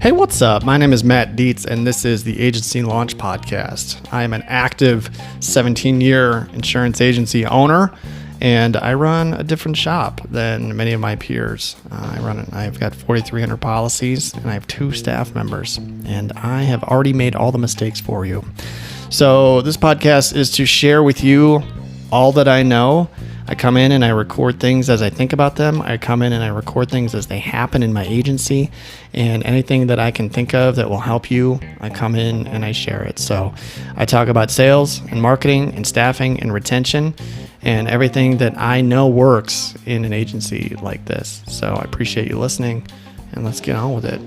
Hey, what's up? My name is Matt Dietz, and this is the Agency Launch Podcast. I am an active 17-year insurance agency owner, and I run a different shop than many of my peers. I've got 4,300 policies, and I have 2 staff members, and I have already made all the mistakes for you. So this podcast is to share with you all that I know. I come in and I record things as I think about them. I come in and I record things as they happen in my agency, and anything that I can think of that will help you, I come in and I share it. So I talk about sales and marketing and staffing and retention and everything that I know works in an agency like this. So I appreciate you listening, and let's get on with it.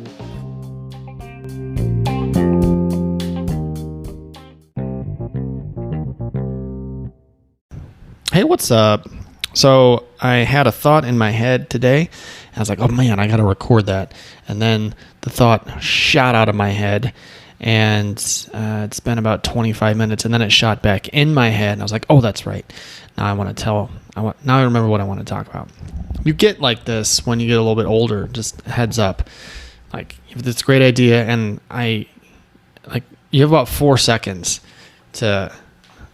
Hey, what's up? So I had a thought in my head today. I was like, oh man, I got to record that. And then the thought shot out of my head, and it's been about 25 minutes, and then it shot back in my head, and I was like, oh, that's right. Now I remember what I want to talk about. You get like this when you get a little bit older, just heads up. Like, you have this great idea, and you have about 4 seconds to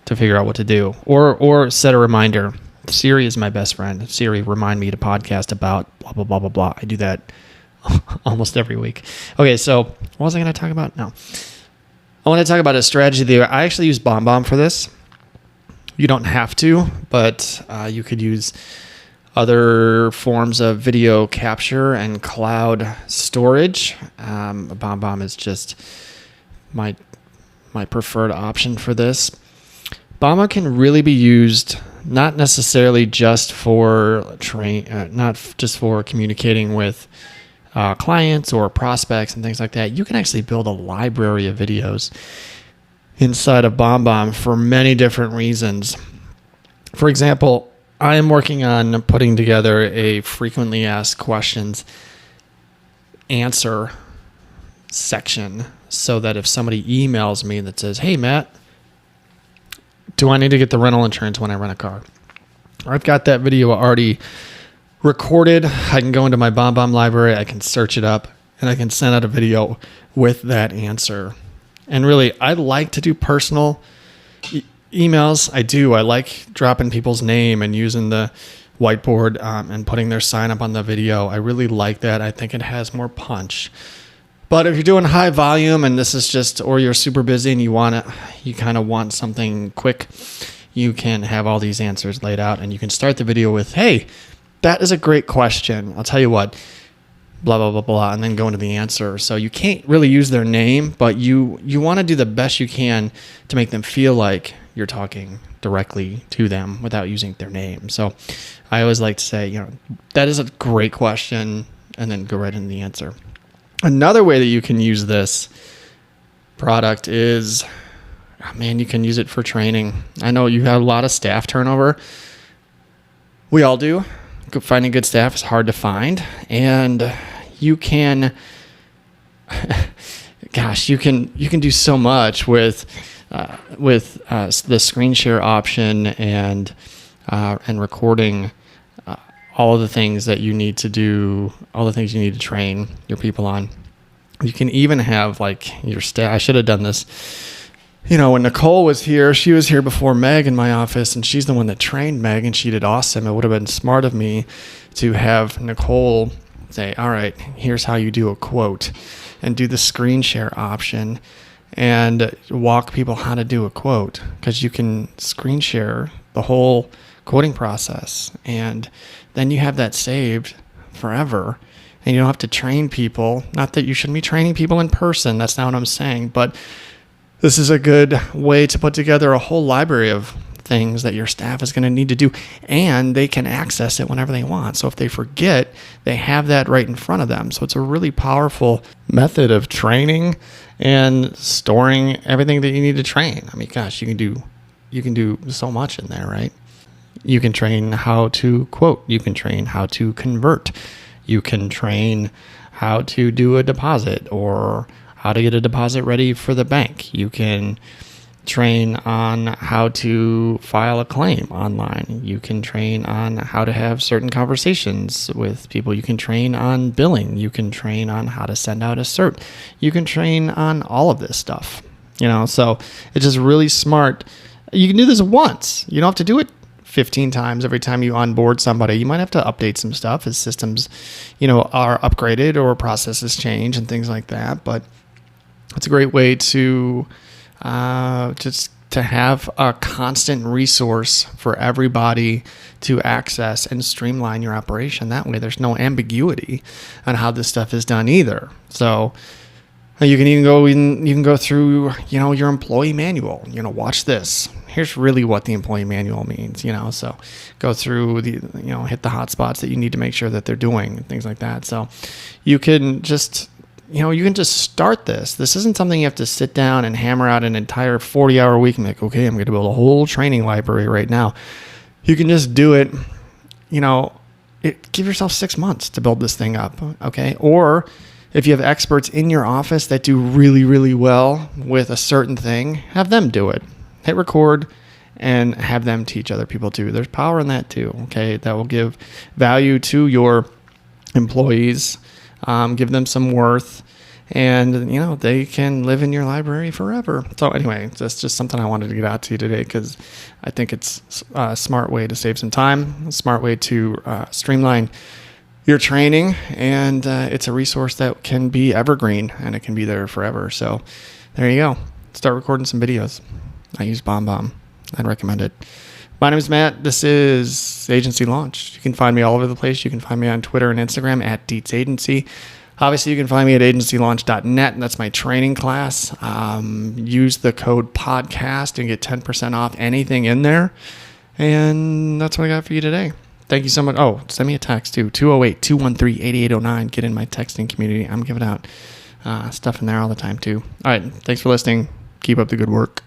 figure out what to do, or set a reminder. Siri is my best friend. Siri, remind me to podcast about blah, blah, blah, blah, blah. I do that almost every week. Okay, so what was I going to talk about? No. I want to talk about a strategy there. I actually use BombBomb for this. You don't have to, but you could use other forms of video capture and cloud storage. BombBomb is just my preferred option for this. BombBomb can really be used not necessarily just for not just for communicating with clients or prospects and things like that. You can actually build a library of videos inside of BombBomb for many different reasons. For example, I am working on putting together a frequently asked questions answer section so that if somebody emails me that says, hey, Matt, do I need to get the rental insurance when I rent a car? I've got that video already recorded. I can go into my BombBomb library, I can search it up, and I can send out a video with that answer. And really, I like to do personal emails. I like dropping people's name and using the whiteboard and putting their sign up on the video. I really like that. I think it has more punch. But if you're doing high volume and this is just, or you're super busy and you kind of want something quick, you can have all these answers laid out, and you can start the video with, hey, that is a great question. I'll tell you what, blah, blah, blah, blah, and then go into the answer. So you can't really use their name, but you want to do the best you can to make them feel like you're talking directly to them without using their name. So I always like to say, that is a great question, and then go right into the answer. Another way that you can use this product is, you can use it for training. I know you have a lot of staff turnover. We all do. Finding good staff is hard to find. And you can, you can do so much with the screen share option and recording all of the things that you need to do, all the things you need to train your people on. You can even have your staff. I should have done this. When Nicole was here, she was here before Meg in my office, and she's the one that trained Meg, and she did awesome. It would have been smart of me to have Nicole say, all right, here's how you do a quote, and do the screen share option and walk people how to do a quote, because you can screen share the whole quoting process, and then you have that saved forever, and you don't have to train people. Not that you shouldn't be training people in person, that's not what I'm saying, but this is a good way to put together a whole library of things that your staff is going to need to do, and they can access it whenever they want. So if they forget, they have that right in front of them. So it's a really powerful method of training and storing everything that you need to train. You can do so much in there, right? You can train how to quote. You can train how to convert. You can train how to do a deposit or how to get a deposit ready for the bank. You can train on how to file a claim online. You can train on how to have certain conversations with people. You can train on billing. You can train on how to send out a cert. You can train on all of this stuff, so it's just really smart. You can do this once. You don't have to do it 15 times every time you onboard somebody. You might have to update some stuff as systems, are upgraded or processes change and things like that. But it's a great way to just to have a constant resource for everybody to access and streamline your operation. That way there's no ambiguity on how this stuff is done either. So you can go through, your employee manual, watch this. Here's really what the employee manual means, so go through hit the hot spots that you need to make sure that they're doing and things like that. So you can just start this. This isn't something you have to sit down and hammer out an entire 40-hour week and be like, okay, I'm going to build a whole training library right now. You can just do it, give yourself 6 months to build this thing up, okay? Or if you have experts in your office that do really, really well with a certain thing, have them do it. Hit record and have them teach other people too. There's power in that too, okay? That will give value to your employees, give them some worth, and they can live in your library forever. So anyway, that's just something I wanted to get out to you today because I think it's a smart way to save some time, a smart way to streamline your training, and it's a resource that can be evergreen and it can be there forever. So there you go. Start recording some videos. I use BombBomb. I'd recommend it. My name is Matt. This is Agency Launched. You can find me all over the place. You can find me on Twitter and Instagram at Dietz Agency. Obviously, you can find me at agencylaunch.net. That's my training class. Use the code podcast and get 10% off anything in there. And that's what I got for you today. Thank you so much. Oh, send me a text too. 208-213-8809. Get in my texting community. I'm giving out stuff in there all the time too. All right. Thanks for listening. Keep up the good work.